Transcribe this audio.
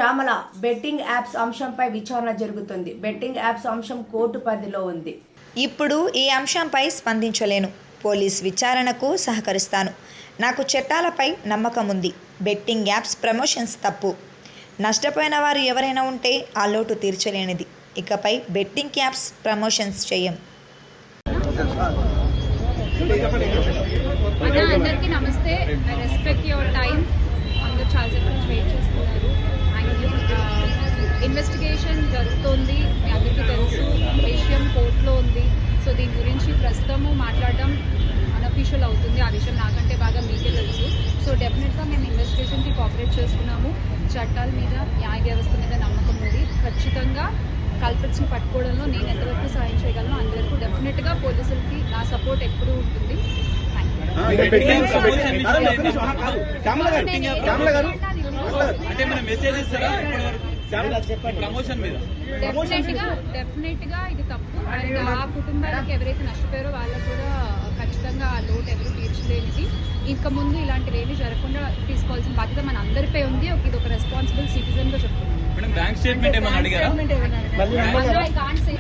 Shyamala betting apps అంశంపై విచారణ జరుగుతుంది. బెట్టింగ్ యాప్స్ అంశం కోర్టు పరిధిలో ఉంది. ఇప్పుడు ఈ అంశంపై స్పందించలేను. పోలీస్ విచారణకు సహకరిస్తాను. నాకు చట్టాలపై నమ్మకం ఉంది. బెట్టింగ్ యాప్స్ ప్రమోషన్స్ తప్పు. నష్టపోయిన వారు ఎవరైనా ఉంటే ఆ లోటు తీర్చలేనిది. ఇకపై బెట్టింగ్ యాప్స్ ప్రమోషన్స్ చేయం. అందరికీ నమస్తే. I respect your time. అందరూ చాలాసేపు నుంచి వెయిట్ చేస్తున్నారు. ఇన్వెస్టిగేషన్ జరుగుతోంది. మీ అందరికీ తెలుసు, విషయం కోర్టులో ఉంది. సో దీని గురించి ప్రస్తుతము మాట్లాడడం అన్అఫీషియల్ అవుతుంది. ఆ విషయం నాకంటే బాగా మీకే తెలుసు. సో డెఫినెట్గా మేము ఇన్వెస్టిగేషన్కి కోఆపరేట్ చేస్తున్నాము. చట్టాల మీద, న్యాయ వ్యవస్థ మీద నమ్మకం ఉంది. ఖచ్చితంగా కల్పిట్స్ని పట్టుకోవడంలో నేను ఎంతవరకు సాయం చేయగలను అంతవరకు డెఫినెట్గా పోలీసులకి నా సపోర్ట్ ఎప్పుడూ ఉంటుంది. డెఫినెట్గా ఇది తప్పు. అండ్ ఆ కుటుంబాలకు ఎవరైతే నష్టపోయారో వాళ్ళకు కూడా ఖచ్చితంగా ఆ లోటు ఎవరు తీర్చలేనిది. ఇంకా ముందు ఇలాంటివి ఏమీ జరగకుండా తీసుకోవాల్సిన బాధ్యత మన అందరిపై ఉంది. ఇది ఒక రెస్పాన్సిబుల్ సిటిజన్ గా చెప్తున్నాను. బ్యాంక్ స్టేట్మెంట్ ఏమన్నా అడిగారా? I can't say.